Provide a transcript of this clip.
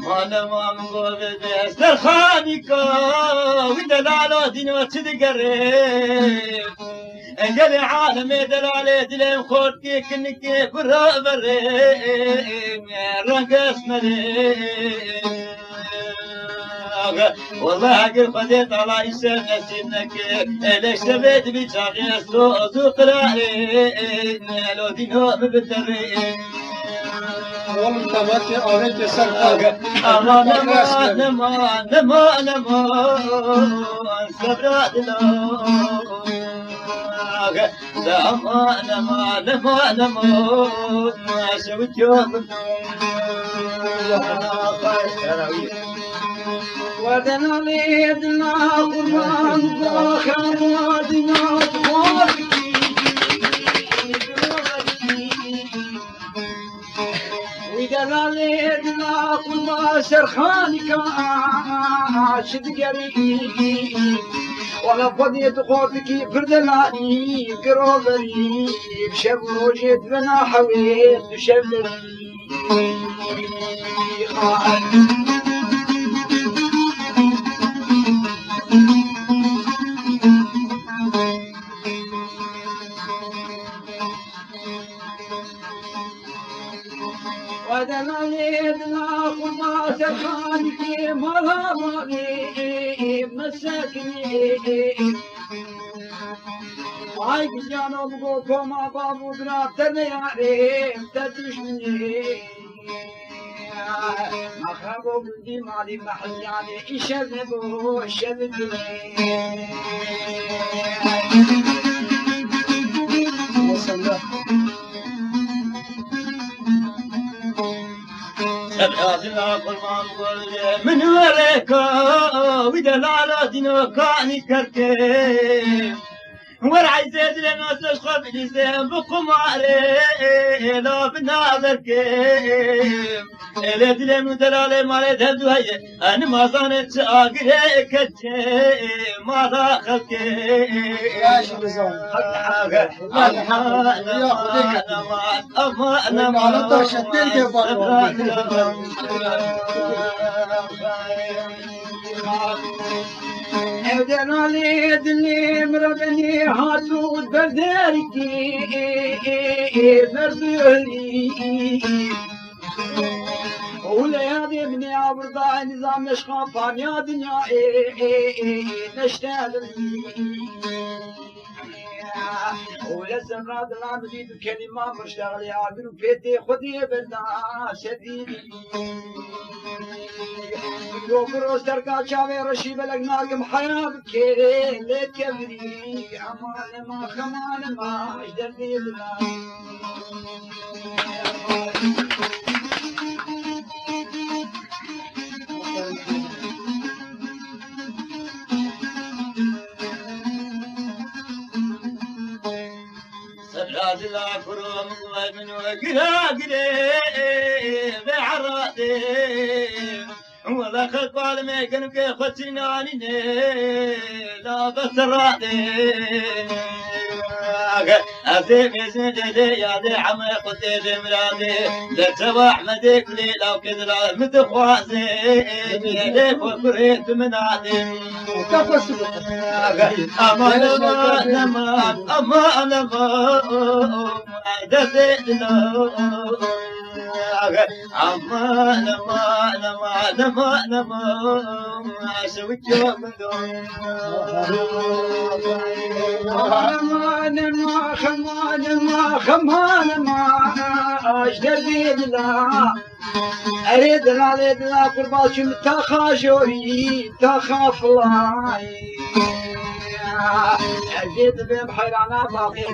أنا ما مقول بستر خانيكا ودلالو دينو تدقريب انجلي عالمي دلالي دليم خورتي كنكي برا بريم رنقص مريم والله قل خديت على إنسان نسينك ليش تبيت بيتشاغي زوق رأي لو دينو مبترين والله تبتي أوريك سرقة نما صبرات نما شوت يوم ودنا ليدنا قرآن داخل ودنا ودنا ليدنا قرآن سرخانك عاشد قريب ولا فضيت خوتك فردلاني قروبري بشب وجد بنا حويت بشبري ودنا ليدنا خما سرخانك مرابي مساكني هاي جانو بقول كوما بابو دراتنا يا ريم تدشني ما خابوا بدي مالي محل يعني يشذبوا من وريكا ودلالة دينو كاني كركي ورعي زيد لناس الخب لزين بقماري لا بناظر كيم إلي دلم دلالي مالي دهدو هي أنا ما ظنت أقري كتي ما داخل كي ياش بزون أما على شتين ودنا ليدني مربني هاتو برداركي بردوري وليادي مني عبرضا نظام نشخافان يا دنيا نشتغل ولا سمراد لا نريد كلمة مشتغل يا عبر وفيتي خدي بلنا شديدي لو بروز درقا شاوي رشي بلق ناقم حياة بكيري ليت كبري أمان ما خمان ما اجدر ديلنا سبلاد لا كروم من وقرا قري بعرادي ولا خلق عالمي كانوا كيختناني لا بسرادي أزيم يزيد يا ذي عمي قتيل مرادي لتوا أحمدك لي لو كذا متخوازي يديك وكريت من عادي أمان دزيدنا أمان سويت يوم من دون خمان ما اجدر بيدنا اريد لا قربات متاخا جوري تخاف الله ازيد بهم حيرانا باقي